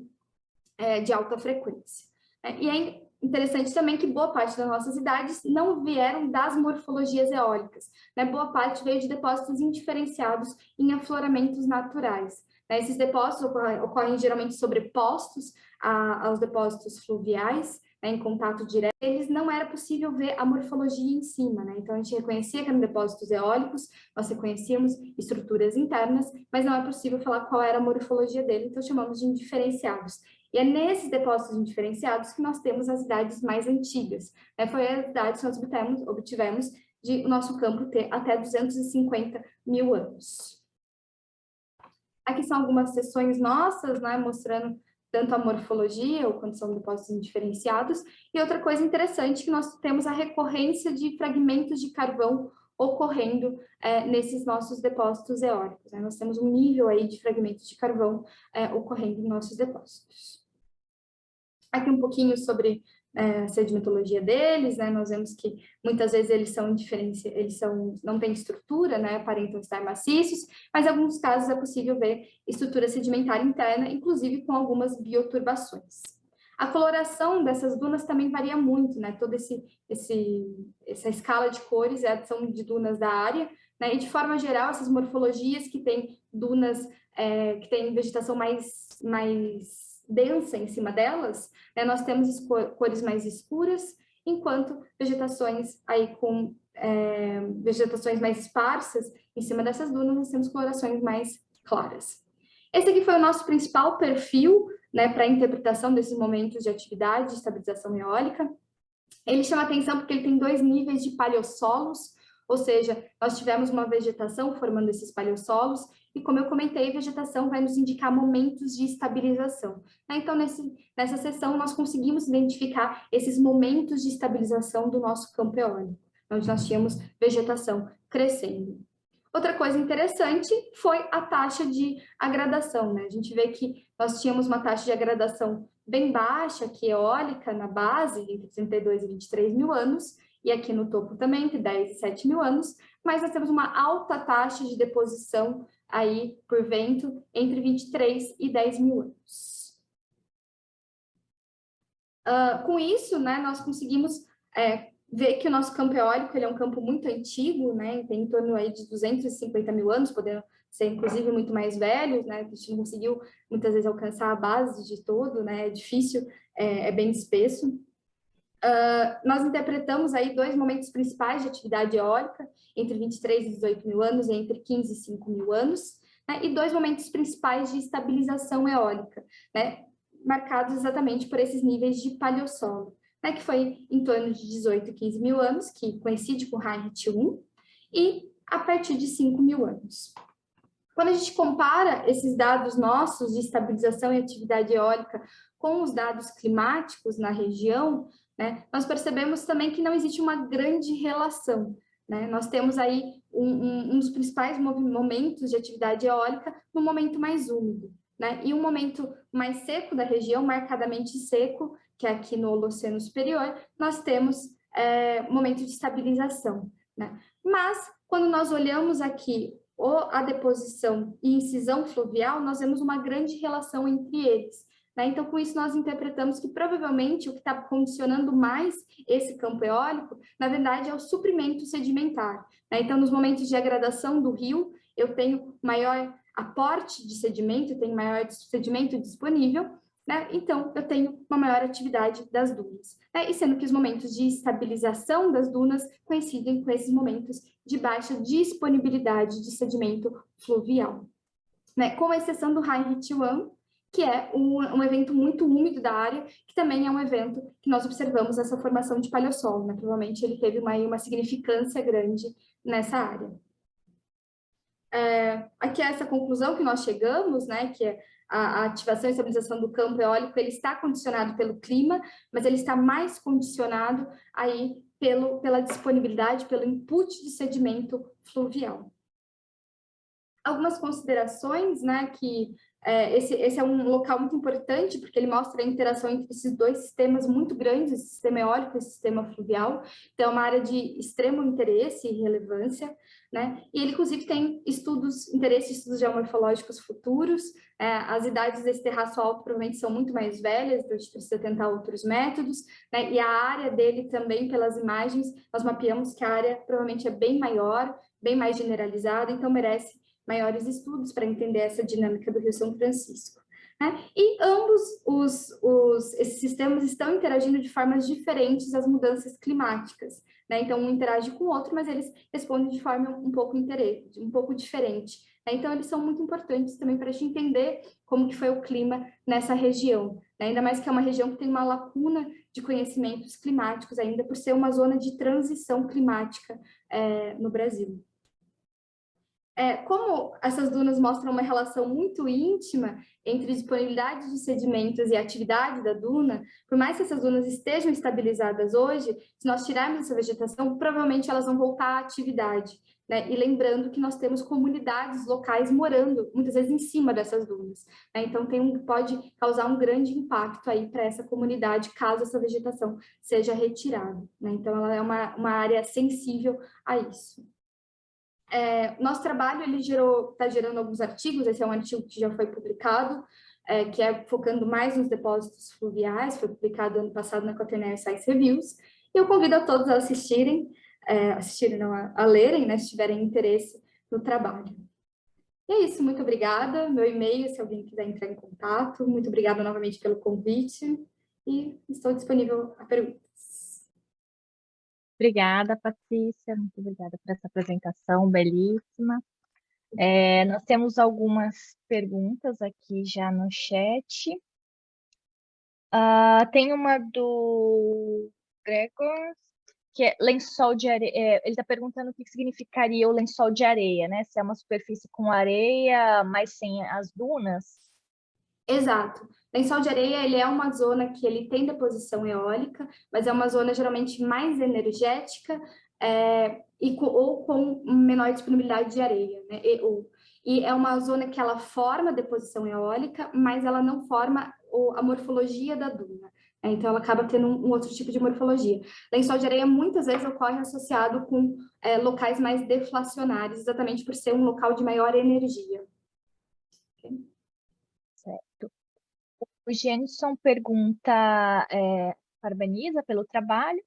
B: de alta frequência. E é interessante também que boa parte das nossas idades não vieram das morfologias eólicas, né? Boa parte veio de depósitos indiferenciados em afloramentos naturais. Esses depósitos ocorrem geralmente sobrepostos aos depósitos fluviais, em contato direto. Eles não era possível ver a morfologia em cima, né? Então a gente reconhecia que eram depósitos eólicos, nós reconhecíamos estruturas internas, mas não é possível falar qual era a morfologia dele, então chamamos de indiferenciados. E é nesses depósitos indiferenciados que nós temos as idades mais antigas. Foi as idades que nós obtivemos de o nosso campo ter até 250 mil anos. Aqui são algumas seções nossas, né, mostrando tanto a morfologia, ou quando são depósitos indiferenciados. E outra coisa interessante que nós temos a recorrência de fragmentos de carvão ocorrendo nesses nossos depósitos eólicos, né? Nós temos um nível aí de fragmentos de carvão ocorrendo em nossos depósitos. Aqui um pouquinho sobre a sedimentologia deles, né? Nós vemos que muitas vezes eles não têm estrutura, né? Aparentam estar maciços, mas em alguns casos é possível ver estrutura sedimentar interna, inclusive com algumas bioturbações. A coloração dessas dunas também varia muito, né? Toda essa escala de cores são de dunas da área, né? E de forma geral, essas morfologias que têm dunas que têm vegetação mais densa em cima delas, né, nós temos cores mais escuras, enquanto vegetações aí com vegetações mais esparsas em cima dessas dunas, nós temos colorações mais claras. Esse aqui foi o nosso principal perfil, né, para a interpretação desses momentos de atividade de estabilização eólica. Ele chama atenção porque ele tem 2 níveis de paleossolos, ou seja, nós tivemos uma vegetação formando esses paleossolos, e como eu comentei, a vegetação vai nos indicar momentos de estabilização. Então, nessa seção, nós conseguimos identificar esses momentos de estabilização do nosso campo eólico, onde nós tínhamos vegetação crescendo. Outra coisa interessante foi a taxa de agradação, né? A gente vê que nós tínhamos uma taxa de agradação bem baixa, que eólica, na base, entre 32 e 23 mil anos, e aqui no topo também, entre 10 e 7 mil anos, mas nós temos uma alta taxa de deposição aí por vento entre 23 e 10 mil anos. Com isso, né, nós conseguimos ver que o nosso campo eólico ele é um campo muito antigo, né, tem em torno aí de 250 mil anos, podendo ser inclusive muito mais velhos, né, a gente não conseguiu muitas vezes alcançar a base de todo, né, é difícil, é bem espesso. Nós interpretamos aí 2 momentos principais de atividade eólica, entre 23 e 18 mil anos e entre 15 e 5 mil anos, né, e 2 momentos principais de estabilização eólica, né, marcados exatamente por esses níveis de paleossolo, né, que foi em torno de 18 e 15 mil anos, que coincide com o Reinhardt 1, e a partir de 5 mil anos. Quando a gente compara esses dados nossos de estabilização e atividade eólica com os dados climáticos na região, né, nós percebemos também que não existe uma grande relação, né? Nós temos aí um dos principais momentos de atividade eólica no momento mais úmido, né? E um momento mais seco da região, marcadamente seco, que é aqui no Holoceno Superior, nós temos momento de estabilização, né? Mas, quando nós olhamos aqui a deposição e incisão fluvial, nós vemos uma grande relação entre eles, né? Então, com isso, nós interpretamos que provavelmente o que está condicionando mais esse campo eólico, na verdade, é o suprimento sedimentar, né? Então, nos momentos de degradação do rio, eu tenho maior aporte de sedimento, eu tenho maior sedimento disponível, né? Então, eu tenho uma maior atividade das dunas, né? E sendo que os momentos de estabilização das dunas coincidem com esses momentos de baixa disponibilidade de sedimento fluvial, né? Com exceção do Reinhardt 1, que é um evento muito úmido da área, que também é um evento que nós observamos essa formação de paleossolo, né? Provavelmente ele teve uma significância grande nessa área. Aqui é essa conclusão que nós chegamos, né, que é a ativação e estabilização do campo eólico, ele está condicionado pelo clima, mas ele está mais condicionado aí pela disponibilidade, pelo input de sedimento fluvial. Algumas considerações, né, que esse é um local muito importante, porque ele mostra a interação entre esses 2 sistemas muito grandes, o sistema eólico e o sistema fluvial, então é uma área de extremo interesse e relevância, né, e ele inclusive tem estudos geomorfológicos futuros, as idades desse terraço alto provavelmente são muito mais velhas, então a gente precisa tentar outros métodos, né, e a área dele também, pelas imagens, nós mapeamos que a área provavelmente é bem maior, bem mais generalizada, então merece maiores estudos para entender essa dinâmica do Rio São Francisco, né? E ambos esses sistemas estão interagindo de formas diferentes às mudanças climáticas, né? Então, um interage com o outro, mas eles respondem de forma um pouco diferente, né? Então, eles são muito importantes também para a gente entender como que foi o clima nessa região, né? Ainda mais que é uma região que tem uma lacuna de conhecimentos climáticos ainda, por ser uma zona de transição climática no Brasil. Como essas dunas mostram uma relação muito íntima entre disponibilidade de sedimentos e atividade da duna, por mais que essas dunas estejam estabilizadas hoje, se nós tirarmos essa vegetação, provavelmente elas vão voltar à atividade, né? E lembrando que nós temos comunidades locais morando, muitas vezes em cima dessas dunas, né? Então pode causar um grande impacto aí para essa comunidade, caso essa vegetação seja retirada, né? Então ela é uma área sensível a isso. Nosso trabalho ele está gerando alguns artigos, esse é um artigo que já foi publicado, que é focando mais nos depósitos fluviais, foi publicado ano passado na Quaternary Science Reviews, e eu convido a todos a assistirem não, a lerem, né, se tiverem interesse no trabalho. E é isso, muito obrigada, meu e-mail, se alguém quiser entrar em contato, muito obrigada novamente pelo convite, e estou disponível a perguntas.
A: Obrigada, Patrícia, muito obrigada por essa apresentação belíssima. Nós temos algumas perguntas aqui já no chat. Tem uma do Gregor, que é lençol de areia. Ele está perguntando o que significaria o lençol de areia, né? Se é uma superfície com areia, mas sem as dunas.
B: Exato. Lençol de areia, ele é uma zona que ele tem deposição eólica, mas é uma zona geralmente mais energética, ou com menor disponibilidade de areia, né? E é uma zona que ela forma deposição eólica, mas ela não forma a morfologia da duna. Então, ela acaba tendo um outro tipo de morfologia. Lençol de areia muitas vezes ocorre associado com locais mais deflacionários, exatamente por ser um local de maior energia. Okay?
A: Certo. O Jenson pergunta, parabeniza pelo trabalho,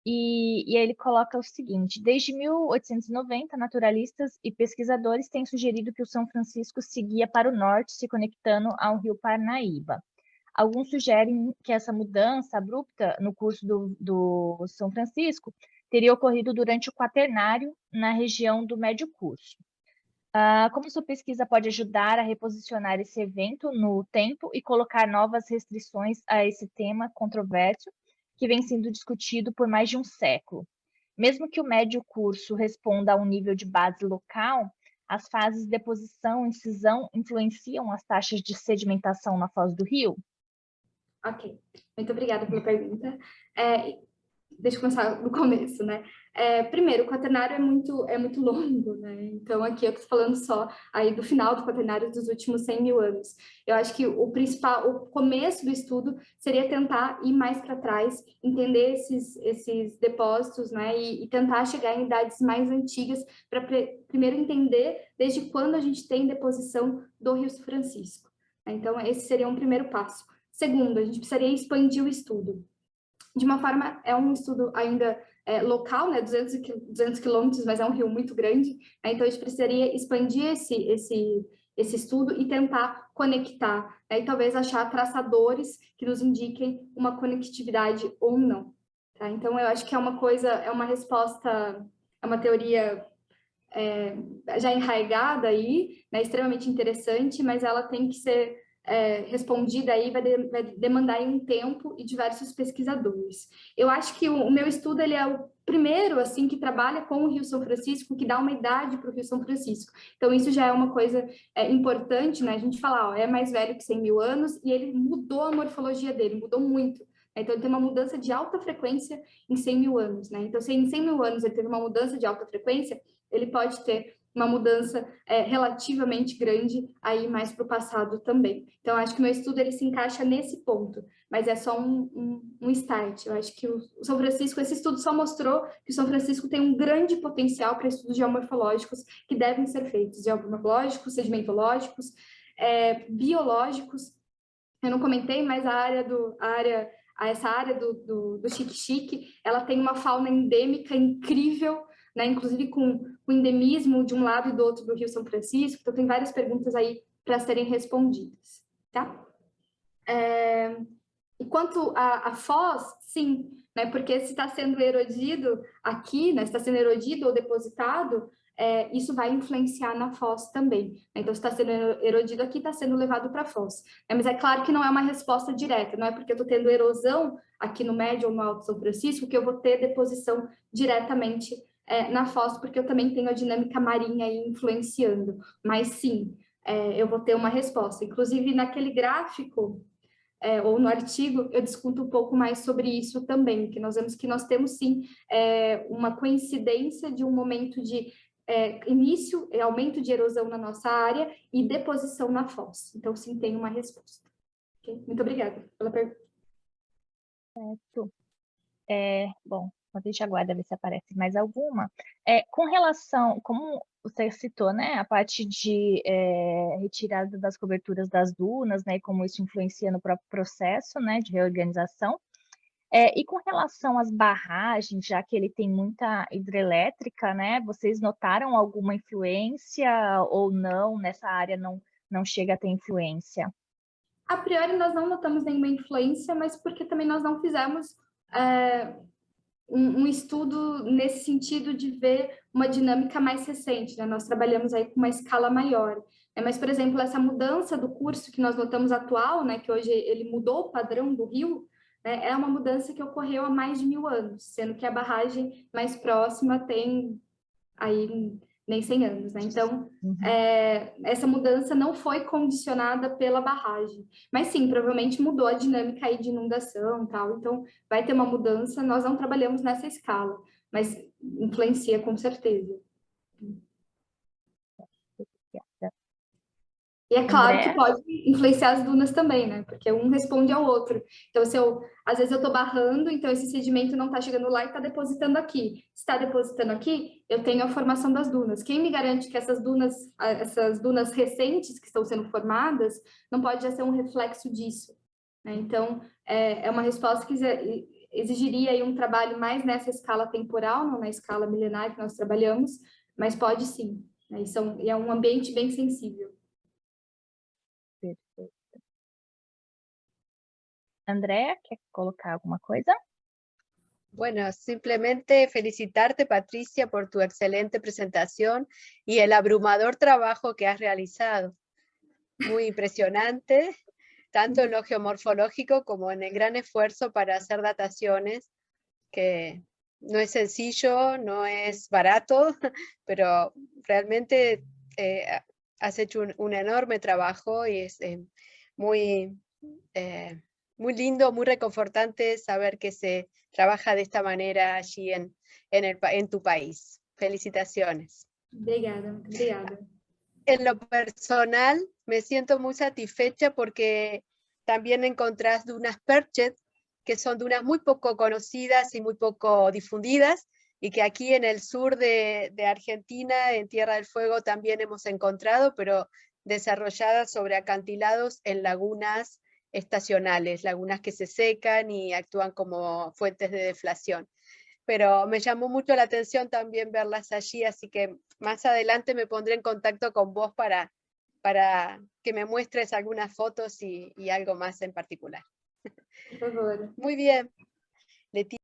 A: e ele coloca o seguinte: desde 1890, naturalistas e pesquisadores têm sugerido que o São Francisco seguia para o norte, se conectando ao rio Parnaíba. Alguns sugerem que essa mudança abrupta no curso do São Francisco teria ocorrido durante o Quaternário, na região do médio curso. Como sua pesquisa pode ajudar a reposicionar esse evento no tempo e colocar novas restrições a esse tema controverso que vem sendo discutido por mais de um século? Mesmo que o médio curso responda a um nível de base local, as fases de deposição e incisão influenciam as taxas de sedimentação na foz do rio?
B: Ok, muito obrigada pela pergunta. Deixa eu começar do começo, né? Primeiro, o quaternário é muito longo, né? Então, aqui eu estou falando só aí do final do quaternário dos últimos 100 mil anos. Eu acho que o começo do estudo seria tentar ir mais para trás, entender esses depósitos, né? E tentar chegar em idades mais antigas, para primeiro entender desde quando a gente tem deposição do Rio São Francisco. Então, esse seria um primeiro passo. Segundo, a gente precisaria expandir o estudo. De uma forma, é um estudo ainda local, né, 200 quilômetros, mas é um rio muito grande, né, então a gente precisaria expandir esse estudo e tentar conectar, né, e talvez achar traçadores que nos indiquem uma conectividade ou não. Tá? Então, eu acho que é uma coisa, é uma resposta, é uma teoria já enraizada aí, né, extremamente interessante, mas ela tem que ser respondida aí, vai demandar aí um tempo e diversos pesquisadores. Eu acho que o meu estudo, ele é o primeiro, assim, que trabalha com o Rio São Francisco, que dá uma idade para o Rio São Francisco. Então, isso já é uma coisa importante, né? A gente fala, ó, é mais velho que 100 mil anos, e ele mudou a morfologia dele, mudou muito. Então, ele tem uma mudança de alta frequência em 100 mil anos, né? Então, se em 100 mil anos ele teve uma mudança de alta frequência, ele pode ter uma mudança relativamente grande aí mais para o passado também. Então, acho que o meu estudo ele se encaixa nesse ponto, mas é só um start. Eu acho que o São Francisco, esse estudo só mostrou que o São Francisco tem um grande potencial para estudos geomorfológicos que devem ser feitos, geomorfológicos, sedimentológicos, biológicos. Eu não comentei, mas essa área do Xique-Xique, ela tem uma fauna endêmica incrível, né? Inclusive com o endemismo de um lado e do outro do Rio São Francisco. Então, tem várias perguntas aí para serem respondidas, tá? E quanto à foz, sim, né? Porque se está sendo erodido aqui, né? Se está sendo erodido ou depositado, isso vai influenciar na foz também. Então, se está sendo erodido aqui, está sendo levado para a foz. Mas é claro que não é uma resposta direta, não é porque eu estou tendo erosão aqui no Médio ou no Alto São Francisco que eu vou ter deposição diretamente na foz, porque eu também tenho a dinâmica marinha aí influenciando. Mas sim, eu vou ter uma resposta. Inclusive, naquele gráfico, ou no artigo, eu discuto um pouco mais sobre isso também, que nós vemos que nós temos sim uma coincidência de um momento de início, aumento de erosão na nossa área e deposição na foz. Então, sim, tem uma resposta. Okay? Muito obrigada pela pergunta.
A: Certo. Bom, a gente aguarda ver se aparece mais alguma. Com relação, como você citou, né, a parte de retirada das coberturas das dunas, né, e como isso influencia no próprio processo, né, de reorganização. E com relação às barragens, já que ele tem muita hidrelétrica, né, vocês notaram alguma influência ou não? Nessa área não chega a ter influência?
B: A priori, nós não notamos nenhuma influência, mas porque também nós não fizemos um estudo nesse sentido de ver uma dinâmica mais recente, né? Nós trabalhamos aí com uma escala maior. Mas, por exemplo, essa mudança do curso que nós notamos atual, né, que hoje ele mudou o padrão do rio, né, é uma mudança que ocorreu há mais de 1000 anos, sendo que a barragem mais próxima tem aí nem 100 anos, né? Então, essa mudança não foi condicionada pela barragem, mas sim, provavelmente mudou a dinâmica aí de inundação e tal, então vai ter uma mudança, nós não trabalhamos nessa escala, mas influencia com certeza. E é claro que
A: André?
B: pode influenciar as dunas também, né? Porque um responde ao outro. Então, às vezes eu estou barrando, então esse sedimento não está chegando lá e está depositando aqui. Se está depositando aqui, eu tenho a formação das dunas. Quem me garante que essas dunas recentes que estão sendo formadas, não pode já ser um reflexo disso, né? Então, é uma resposta que exigiria aí um trabalho mais nessa escala temporal, não na escala milenar que nós trabalhamos, mas pode sim, né? E é um ambiente bem sensível.
A: Perfeito. André, quer colocar alguma coisa?
C: Bueno, simplemente felicitarte, Patricia, por tu excelente presentación y el abrumador trabajo que has realizado. Muy impresionante, tanto en lo geomorfológico como en el gran esfuerzo para hacer dataciones, que no es sencillo, no es barato, pero realmente has hecho un enorme trabajo y es muy, muy lindo, muy reconfortante saber que se trabaja de esta manera allí en tu país. Felicitaciones.
B: Obrigada, obrigada.
C: En lo personal, me siento muy satisfecha porque también encontrás dunas Perchet, que son dunas muy poco conocidas y muy poco difundidas, y que aquí en el sur de Argentina, en Tierra del Fuego, también hemos encontrado, pero desarrolladas sobre acantilados en lagunas estacionales, lagunas que se secan y actúan como fuentes de deflación. Pero me llamó mucho la atención también verlas allí, así que más adelante me pondré en contacto con vos para que me muestres algunas fotos y algo más en particular.
B: Por favor.
C: Muy bien, Leticia.